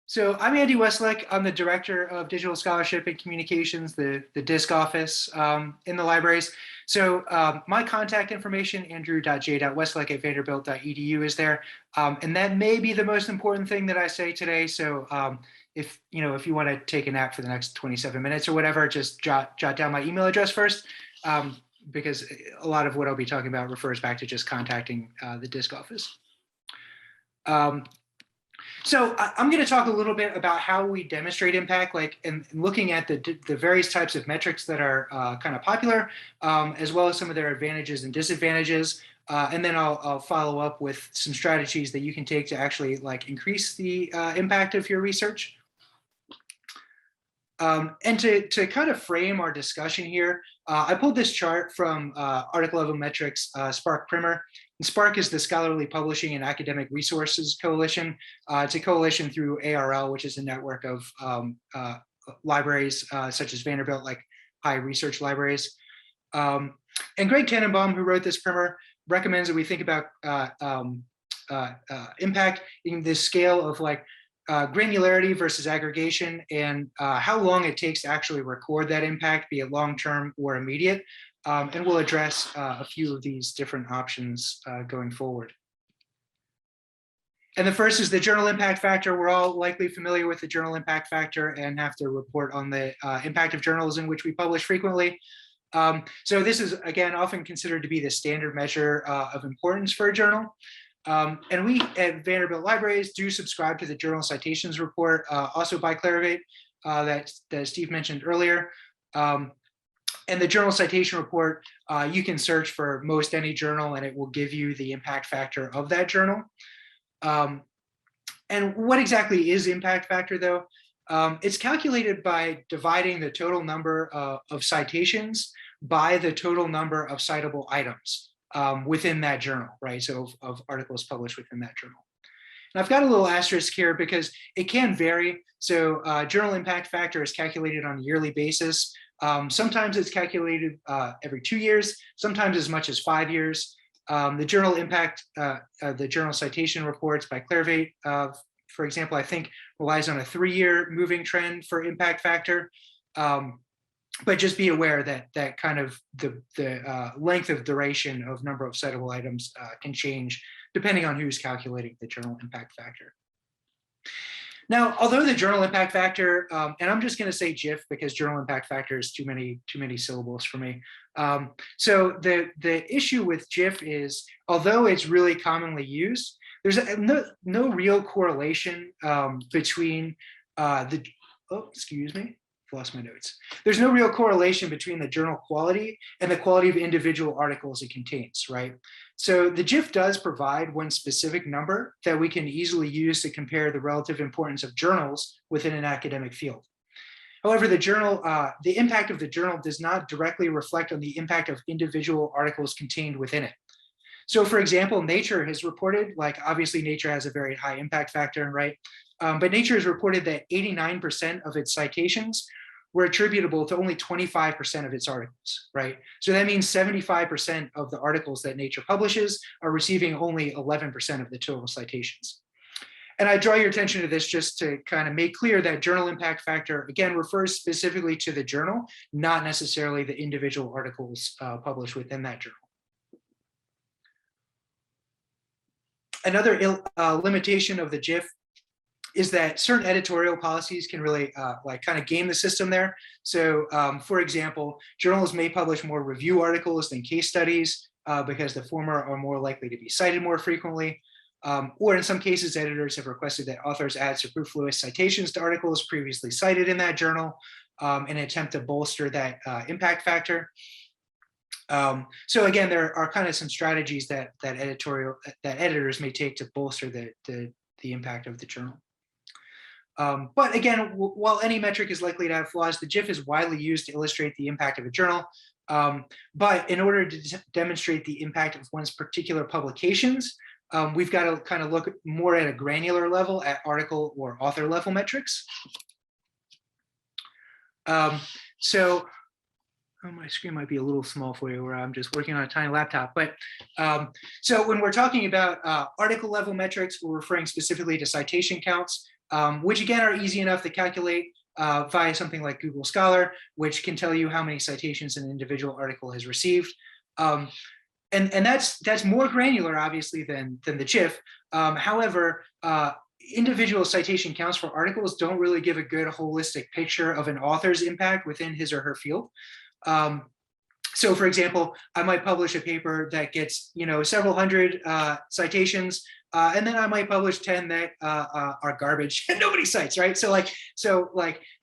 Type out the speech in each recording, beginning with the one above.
So I'm Andy Wesolek. I'm the Director of Digital Scholarship and Communications, the DISC office in the libraries. So my contact information, andrew.j.wesolek@vanderbilt.edu is there. And that may be the most important thing that I say today. So if you want to take a nap for the next 27 minutes or whatever, just jot down my email address first, because a lot of what I'll be talking about refers back to just contacting the DISC office. So I'm going to talk a little bit about how we demonstrate impact, and looking at the various types of metrics that are kind of popular, as well as some of their advantages and disadvantages. And then I'll follow up with some strategies that you can take to actually increase the impact of your research. And to kind of frame our discussion here, I pulled this chart from Article Level Metrics Spark Primer. And Spark is the Scholarly Publishing and Academic Resources Coalition. It's a coalition through ARL, which is a network of libraries such as Vanderbilt, like high research libraries. And Greg Tannenbaum, who wrote this primer, recommends that we think about impact in this scale of granularity versus aggregation, and how long it takes to actually record that impact, be it long-term or immediate. And we'll address a few of these different options going forward. And the first is the journal impact factor. We're all likely familiar with the journal impact factor and have to report on the impact of journals in which we publish frequently. So this is, again, often considered to be the standard measure of importance for a journal. And we at Vanderbilt Libraries do subscribe to the Journal Citations Report, also by Clarivate, that Steve mentioned earlier. And the Journal Citation Report, you can search for most any journal and it will give you the impact factor of that journal. And what exactly is impact factor, though? It's calculated by dividing the total number of citations by the total number of citable items within that journal, right? So of articles published within that journal. And I've got a little asterisk here because it can vary. So journal impact factor is calculated on a yearly basis. Sometimes it's calculated every 2 years, sometimes as much as 5 years. The journal impact, the journal citation reports by Clarivate, for example, I think relies on a 3-year moving trend for impact factor. But just be aware that kind of the length of duration of number of citable items can change depending on who's calculating the journal impact factor. Now, although the journal impact factor, and I'm just going to say JIF because journal impact factor is too many syllables for me. So the issue with JIF is, although it's really commonly used, there's no real correlation between lost my notes. There's no real correlation between the journal quality and the quality of individual articles it contains, right? So the JIF does provide one specific number that we can easily use to compare the relative importance of journals within an academic field. However, the impact of the journal does not directly reflect on the impact of individual articles contained within it. So for example, Nature has reported, obviously Nature has a very high impact factor, right? But Nature has reported that 89% of its citations were attributable to only 25% of its articles, right? So that means 75% of the articles that Nature publishes are receiving only 11% of the total citations. And I draw your attention to this just to kind of make clear that journal impact factor, again, refers specifically to the journal, not necessarily the individual articles published within that journal. Another limitation of the JIF is that certain editorial policies can really kind of game the system there. So for example, journals may publish more review articles than case studies because the former are more likely to be cited more frequently. Or in some cases, editors have requested that authors add superfluous citations to articles previously cited in that journal in an attempt to bolster that impact factor. So again, there are kind of some strategies that editors may take to bolster the impact of the journal. But again, while any metric is likely to have flaws, the JIF is widely used to illustrate the impact of a journal. But in order to demonstrate the impact of one's particular publications, we've got to kind of look more at a granular level at article or author level metrics. My screen might be a little small for you where I'm just working on a tiny laptop. But so when we're talking about article level metrics, we're referring specifically to citation counts. which again are easy enough to calculate via something like Google Scholar, which can tell you how many citations an individual article has received. And that's more granular, obviously, than the GIF. However, individual citation counts for articles don't really give a good holistic picture of an author's impact within his or her field. So, for example, I might publish a paper that gets several hundred citations, and then I might publish 10 that are garbage and nobody cites, right? So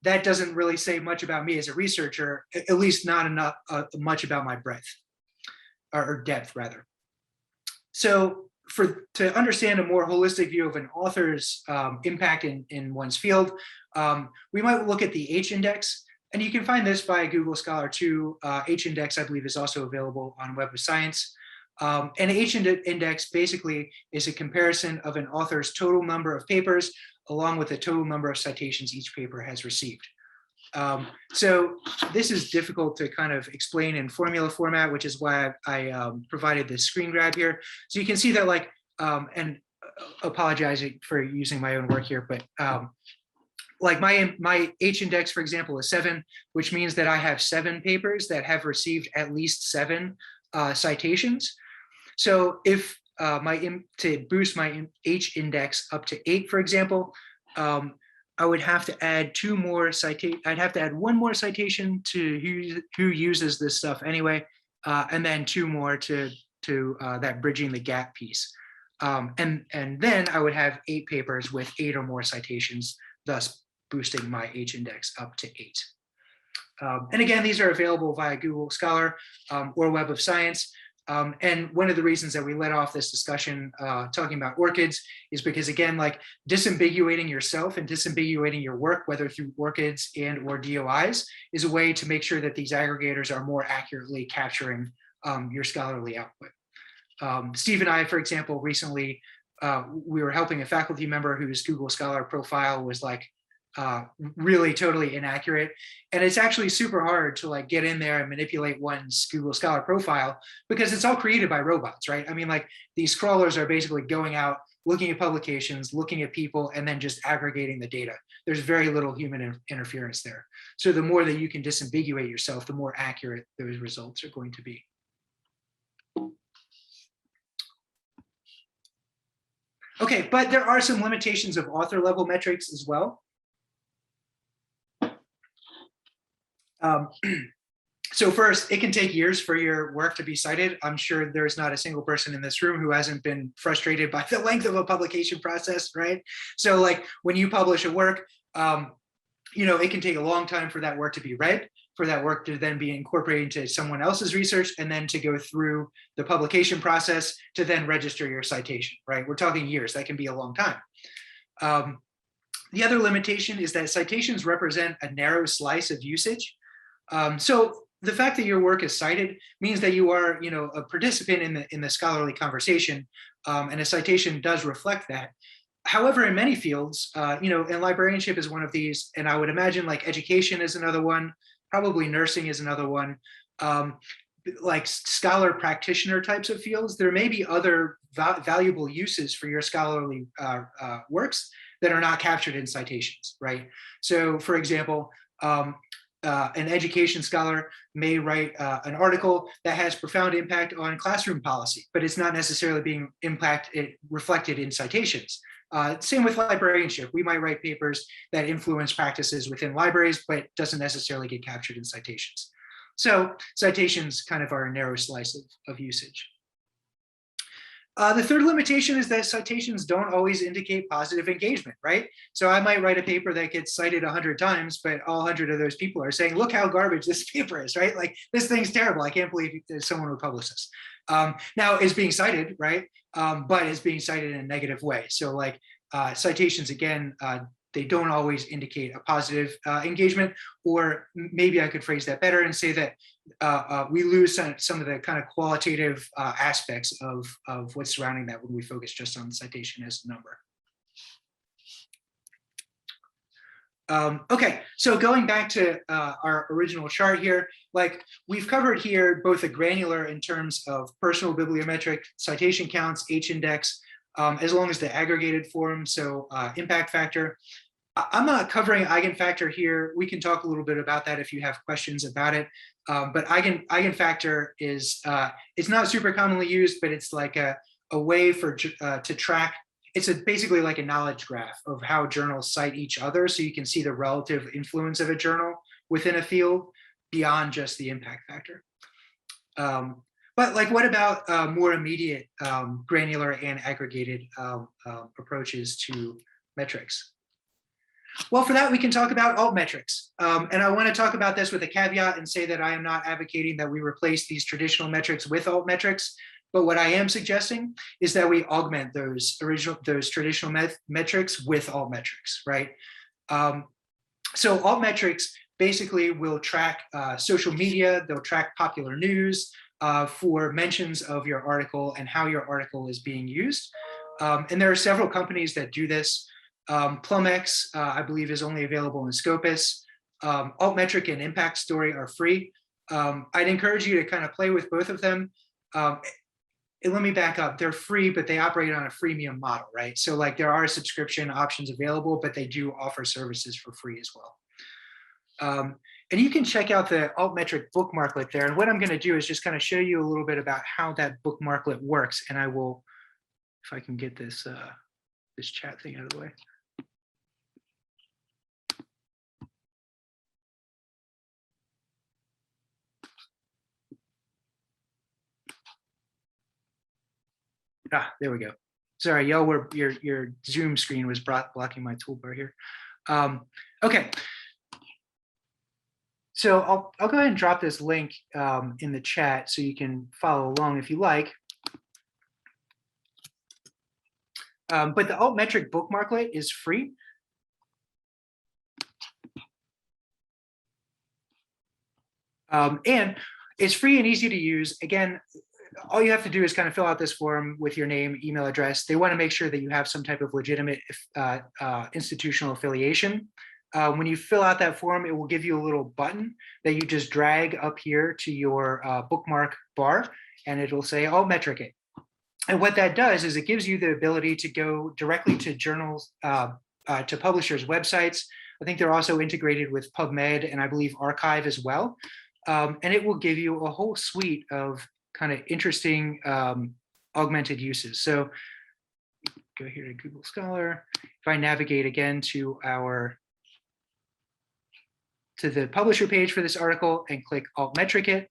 that doesn't really say much about me as a researcher, at least not enough much about my breadth or depth, rather. So to understand a more holistic view of an author's impact in one's field, we might look at the H-index. And you can find this by Google Scholar too. H-index, I believe, is also available on Web of Science. And H-index basically is a comparison of an author's total number of papers along with the total number of citations each paper has received. So this is difficult to kind of explain in formula format, which is why I provided this screen grab here. So you can see that, and apologizing for using my own work here, but like my H-index, for example, is 7, which means that I have 7 papers that have received at least 7 citations. So if to boost my H-index up to 8, for example, I would have to add 2 more citations. I'd have to add 1 more citation to who uses this stuff anyway, and then 2 more to that bridging the gap piece. And then I would have 8 papers with 8 or more citations, thus boosting my H-index up to 8. And again, these are available via Google Scholar or Web of Science. And one of the reasons that we led off this discussion talking about ORCIDs is because, again, disambiguating yourself and disambiguating your work, whether through ORCIDs and or DOIs, is a way to make sure that these aggregators are more accurately capturing your scholarly output. Steve and I, for example, recently, we were helping a faculty member whose Google Scholar profile was really totally inaccurate. And it's actually super hard to get in there and manipulate one's Google Scholar profile because it's all created by robots, right? I mean, these crawlers are basically going out, looking at publications, looking at people, and then just aggregating the data. There's very little human interference there. So the more that you can disambiguate yourself, the more accurate those results are going to be. Okay, but there are some limitations of author level metrics as well. So first, it can take years for your work to be cited. I'm sure there's not a single person in this room who hasn't been frustrated by the length of a publication process, right? So when you publish a work, it can take a long time for that work to be read, for that work to then be incorporated into someone else's research, and then to go through the publication process to then register your citation, right? We're talking years. That can be a long time. The other limitation is that citations represent a narrow slice of usage. So the fact that your work is cited means that you are, a participant in the scholarly conversation, and a citation does reflect that. However, in many fields, and librarianship is one of these, and I would imagine education is another one, probably nursing is another one, scholar practitioner types of fields, there may be other valuable uses for your scholarly works that are not captured in citations, right? So for example, an education scholar may write an article that has profound impact on classroom policy, but it's not necessarily being reflected in citations. Same with librarianship. We might write papers that influence practices within libraries, but doesn't necessarily get captured in citations. So citations kind of are a narrow slice of usage. The third limitation is that citations don't always indicate positive engagement, right? So I might write a paper that gets cited 100 times, but all 100 of those people are saying, look how garbage this paper is, right? This thing's terrible. I can't believe someone would publish this. Now it's being cited, right? But it's being cited in a negative way. So citations, again, they don't always indicate a positive engagement, or maybe I could phrase that better and say that we lose some of the kind of qualitative aspects of what's surrounding that when we focus just on the citation as a number. Okay, so going back to our original chart here, we've covered here both a granular in terms of personal bibliometric citation counts, H-index, as long as the aggregated form. So impact factor. I'm not covering eigenfactor here. We can talk a little bit about that if you have questions about it. But eigenfactor is, it's not super commonly used, but it's like a way for to track. It's basically like a knowledge graph of how journals cite each other. So you can see the relative influence of a journal within a field beyond just the impact factor. But like, what about more immediate granular and aggregated approaches to metrics? Well, for that, we can talk about altmetrics. And I want to talk about this with a caveat and say that I am not advocating that we replace these traditional metrics with altmetrics. But what I am suggesting is that we augment those traditional metrics with altmetrics, right? So altmetrics basically will track social media, they'll track popular news for mentions of your article and how your article is being used. And there are several companies that do this. Plumex, I believe, is only available in Scopus. Altmetric and Impact Story are free. I'd encourage you to kind of play with both of them. Let me back up. They're free, but they operate on a freemium model, right? So like there are subscription options available, but they do offer services for free as well. And you can check out the Altmetric bookmarklet there. And what I'm going to do is just kind of show you a little bit about how that bookmarklet works. And I will, if I can get this, this chat thing out of the way. There we go. Sorry, y'all, your Zoom screen was blocking my toolbar here. Okay. So I'll go ahead and drop this link in the chat so you can follow along if you like. But the Altmetric bookmarklet is free. And it's free and easy to use. Again, all you have to do is kind of fill out this form with your name, email address. They want to make sure that you have some type of legitimate institutional affiliation. When you fill out that form, it will give you a little button that you just drag up here to your bookmark bar, and it'll say Altmetric it. And what that does is it gives you the ability to go directly to journals, to publishers' websites. I think they're also integrated with PubMed and I believe Archive as well. And it will give you a whole suite of kind of interesting augmented uses. So go here to Google Scholar. If I navigate again to the publisher page for this article and click Altmetric it,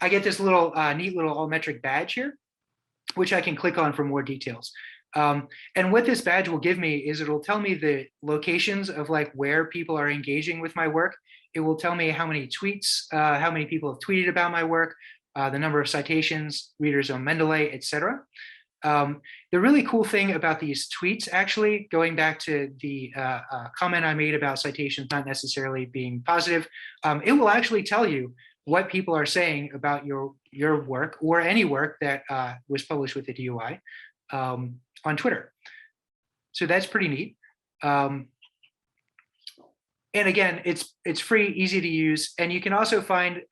I get this little neat little Altmetric badge here, which I can click on for more details. And what this badge will give me is it'll tell me the locations of like where people are engaging with my work. It will tell me how many tweets, how many people have tweeted about my work, the number of citations, readers on Mendeley, etc. The really cool thing about these tweets, actually, going back to the comment I made about citations not necessarily being positive, it will actually tell you what people are saying about your work or any work that was published with the DOI on Twitter. So that's pretty neat. And again, it's free, easy to use, and you can also find,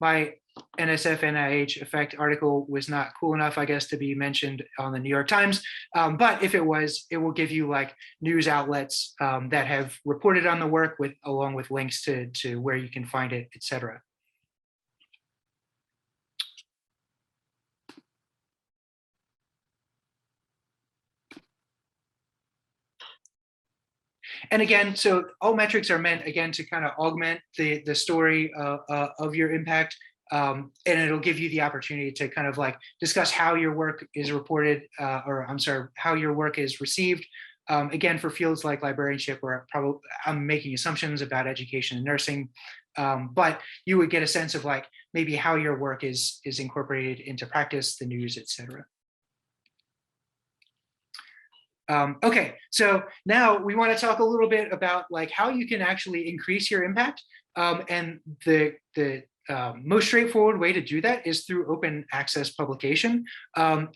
my NSF NIH effect article was not cool enough, I guess, to be mentioned on the New York Times. But if it was, it will give you like news outlets that have reported on the work along with links to where you can find it, etc. And again, so Altmetrics are meant, again, to kind of augment the story of your impact. And it'll give you the opportunity to kind of like discuss how your work is reported, how your work is received. Again, for fields like librarianship, where I'm making assumptions about education and nursing, but you would get a sense of like maybe how your work is incorporated into practice, the news, etc. Okay, so now we want to talk a little bit about like how you can actually increase your impact. And the most straightforward way to do that is through open access publication. And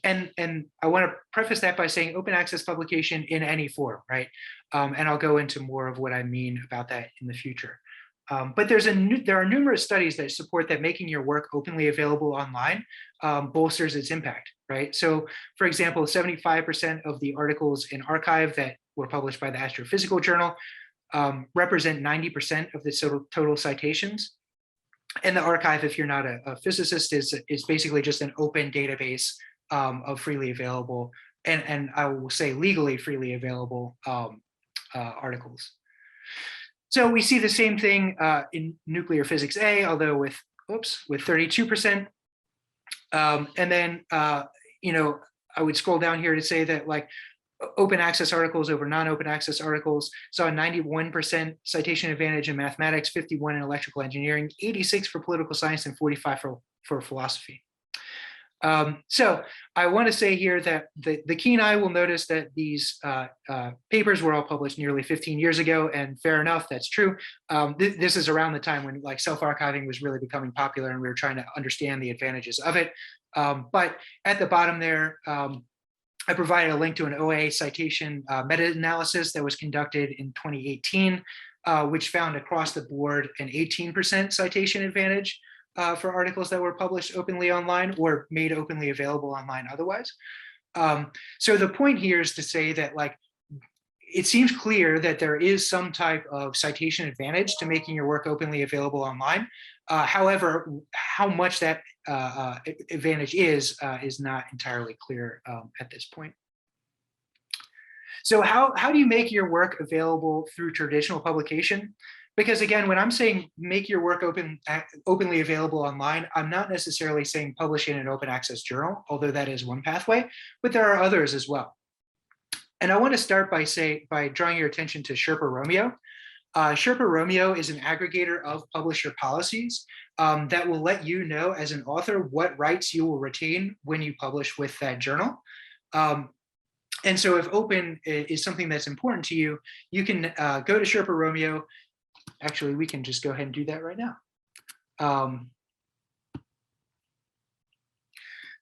I want to preface that by saying open access publication in any form, right? And I'll go into more of what I mean about that in the future. But there are numerous studies that support that making your work openly available online bolsters its impact, right? So, for example, 75% of the articles in arXiv that were published by the Astrophysical Journal represent 90% of the total citations. And the arXiv, if you're not a physicist, is basically just an open database of freely available, and I will say legally freely available articles. So we see the same thing in nuclear physics A, although with 32%. And then I would scroll down here to say that like open access articles over non-open access articles saw a 91% citation advantage in mathematics, 51 in electrical engineering, 86 for political science, and 45 for philosophy. So I want to say here that the keen eye will notice that these papers were all published nearly 15 years ago, and fair enough, that's true. This is around the time when like self-archiving was really becoming popular and we were trying to understand the advantages of it. But at the bottom there, I provided a link to an OA citation meta-analysis that was conducted in 2018, which found across the board an 18% citation advantage for articles that were published openly online or made openly available online otherwise. So the point here is to say that like, it seems clear that there is some type of citation advantage to making your work openly available online. However, how much that advantage is not entirely clear at this point. So how do you make your work available through traditional publication? Because again, when I'm saying make your work openly available online, I'm not necessarily saying publish in an open access journal, although that is one pathway, but there are others as well. And I want to start by drawing your attention to Sherpa Romeo. Sherpa Romeo is an aggregator of publisher policies that will let you know as an author what rights you will retain when you publish with that journal. And so if open is something that's important to you, you can go to Sherpa Romeo. Actually, we can just go ahead and do that right now.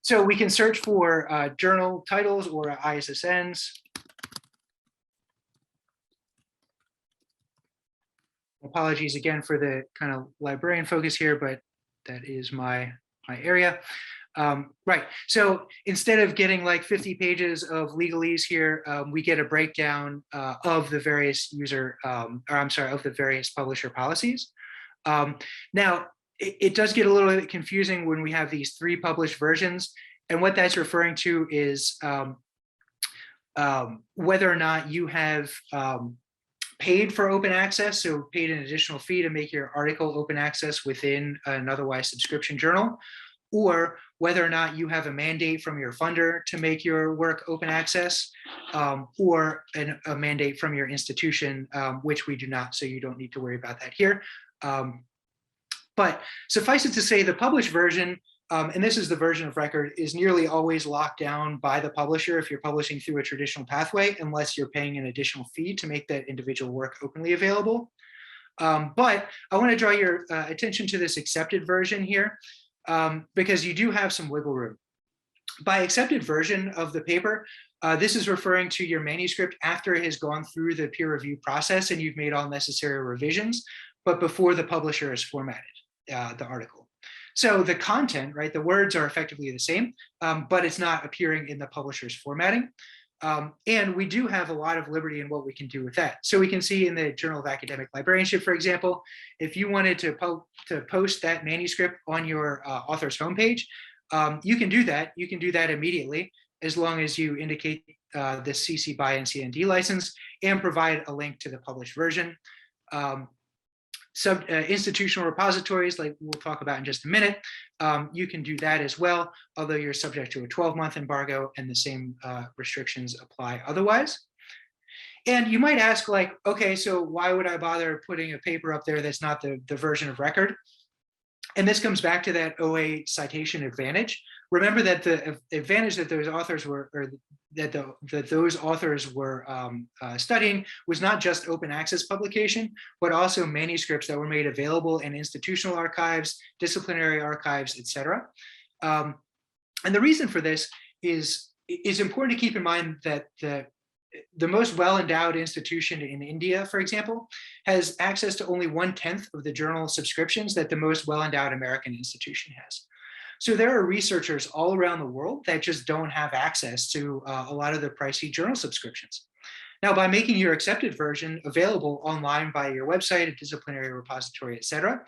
So we can search for journal titles or ISSNs. Apologies again for the kind of librarian focus here, but that is my area. Right, so instead of getting like 50 pages of legalese here, we get a breakdown of the various of the various publisher policies. Now, it does get a little bit confusing when we have these 3 published versions, and what that's referring to is whether or not you have paid for open access, so paid an additional fee to make your article open access within an otherwise subscription journal, or whether or not you have a mandate from your funder to make your work open access, or a mandate from your institution, which we do not, so you don't need to worry about that here. But suffice it to say, the published version, and this is the version of record, is nearly always locked down by the publisher if you're publishing through a traditional pathway, unless you're paying an additional fee to make that individual work openly available. But I want to draw your attention to this accepted version here, because you do have some wiggle room. By accepted version of the paper, this is referring to your manuscript after it has gone through the peer review process and you've made all necessary revisions, but before the publisher has formatted the article. So the content, right, the words are effectively the same, but it's not appearing in the publisher's formatting. And we do have a lot of liberty in what we can do with that. So we can see in the Journal of Academic Librarianship, for example, if you wanted to post that manuscript on your author's homepage, you can do that. You can do that immediately, as long as you indicate the CC BY NCND license and provide a link to the published version. Institutional repositories, like we'll talk about in just a minute, you can do that as well, although you're subject to a 12-month embargo and the same restrictions apply otherwise. And you might ask, like, okay, so why would I bother putting a paper up there that's not the version of record? And this comes back to that OA citation advantage. Remember that the advantage that those authors were, or that those authors were studying was not just open access publication, but also manuscripts that were made available in institutional archives, disciplinary archives, etc. And the reason for this is important to keep in mind that the most well-endowed institution in India, for example, has access to only 1/10 of the journal subscriptions that the most well-endowed American institution has. So there are researchers all around the world that just don't have access to a lot of the pricey journal subscriptions. Now, by making your accepted version available online by your website, a disciplinary repository, et cetera,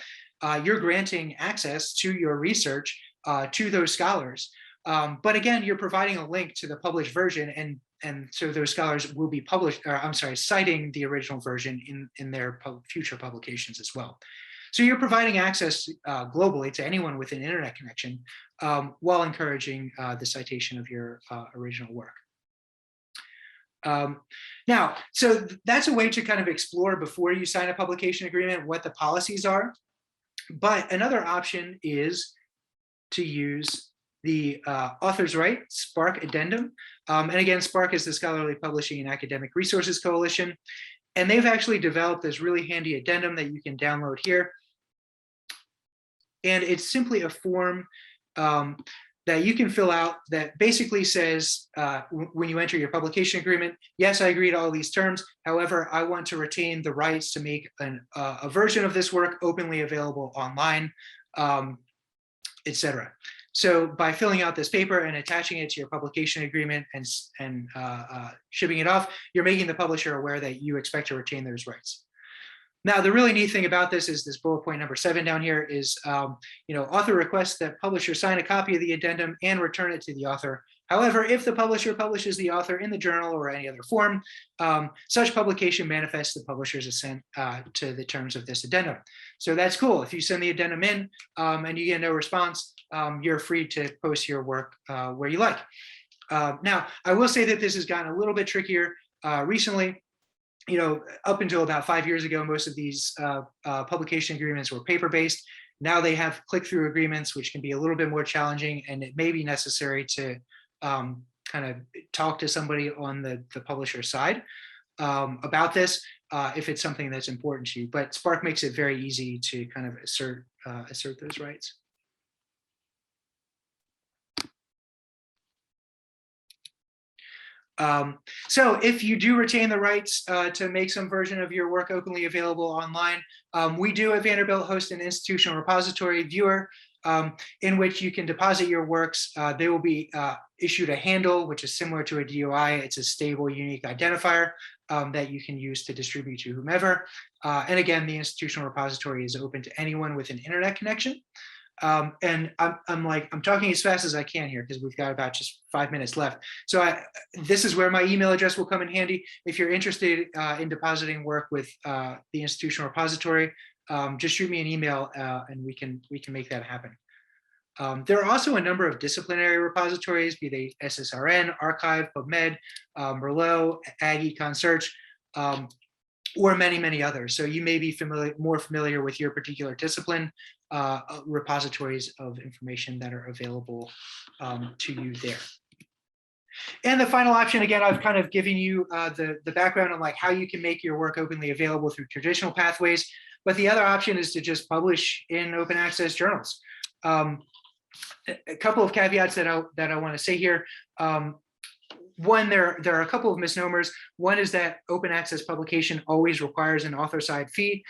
you're granting access to your research to those scholars. But again, you're providing a link to the published version, and so those scholars will be citing the original version in their future publications as well. So you're providing access globally to anyone with an internet connection while encouraging the citation of your original work. Now, so that's a way to kind of explore before you sign a publication agreement what the policies are. But another option is to use the author's right, SPARC addendum. And again, SPARC is the Scholarly Publishing and Academic Resources Coalition. And they've actually developed this really handy addendum that you can download here. And it's simply a form that you can fill out that basically says, when you enter your publication agreement, yes, I agree to all these terms. However, I want to retain the rights to make a version of this work openly available online, etc. So by filling out this paper and attaching it to your publication agreement and shipping it off, you're making the publisher aware that you expect to retain those rights. Now, the really neat thing about this is this bullet point number 7 down here is, author requests that publisher sign a copy of the addendum and return it to the author. However, if the publisher publishes the author in the journal or any other form, such publication manifests the publisher's assent to the terms of this addendum. So that's cool. If you send the addendum in and you get no response, you're free to post your work where you like. Now, I will say that this has gotten a little bit trickier recently. Up until about 5 years ago, most of these publication agreements were paper-based. Now they have click-through agreements, which can be a little bit more challenging, and it may be necessary to kind of talk to somebody on the publisher side about this if it's something that's important to you. But SPARC makes it very easy to kind of assert those rights. So if you do retain the rights to make some version of your work openly available online, we do at Vanderbilt host an institutional repository viewer in which you can deposit your works. They will be issued a handle, which is similar to a DOI. It's a stable, unique identifier that you can use to distribute to whomever. And again, the institutional repository is open to anyone with an internet connection. And I'm talking as fast as I can here because we've got about just 5 minutes left. So this is where my email address will come in handy. If you're interested in depositing work with the institutional repository, just shoot me an email and we can make that happen. There are also a number of disciplinary repositories, be they SSRN, Archive, PubMed, Merlot, AgEcon Search, or many, many others. So you may be more familiar with your particular discipline repositories of information that are available to you there. And the final option, again, I've kind of given you the background on like how you can make your work openly available through traditional pathways. But the other option is to just publish in open access journals. A couple of caveats that I want to say here. One, there are a couple of misnomers. One is that open access publication always requires an author side fee.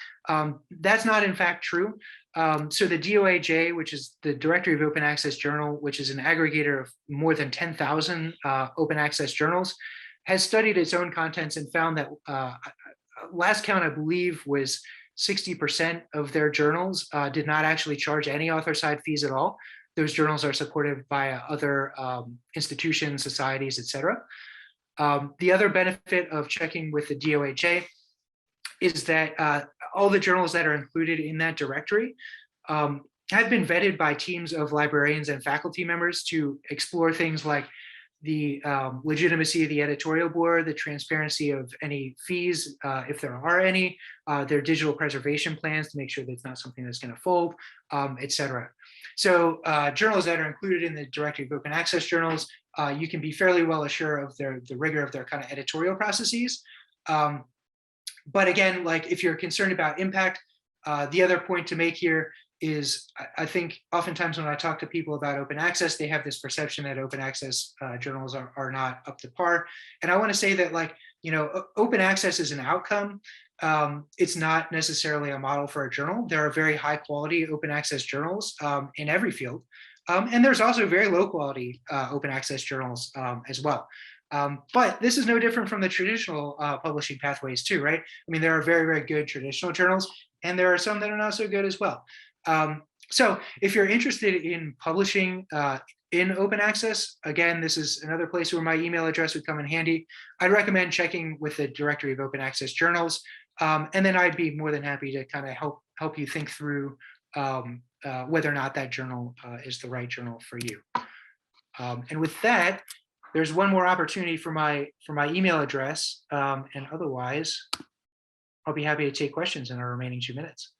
That's not in fact true. So the DOAJ, which is the Directory of Open Access Journal, which is an aggregator of more than 10,000 open access journals, has studied its own contents and found that last count, I believe, was 60% of their journals did not actually charge any author side fees at all. Those journals are supported by other institutions, societies, etc. The other benefit of checking with the DOAJ is that all the journals that are included in that directory have been vetted by teams of librarians and faculty members to explore things like the legitimacy of the editorial board, the transparency of any fees, if there are any, their digital preservation plans to make sure that it's not something that's going to fold, etc. So journals that are included in the Directory of Open Access Journals, you can be fairly well assured of the rigor of their kind of editorial processes. But again, like if you're concerned about impact, the other point to make here is I think oftentimes when I talk to people about open access, they have this perception that open access journals are not up to par. And I want to say that, like, open access is an outcome. It's not necessarily a model for a journal. There are very high quality open access journals in every field. And there's also very low quality open access journals as well. But this is no different from the traditional publishing pathways too, right? I mean, there are very, very good traditional journals, and there are some that are not so good as well. So if you're interested in publishing in open access, again, this is another place where my email address would come in handy. I'd recommend checking with the directory of open access journals. And then I'd be more than happy to kind of help you think through whether or not that journal is the right journal for you. And with that, there's one more opportunity for my email address, and otherwise, I'll be happy to take questions in our remaining 2 minutes.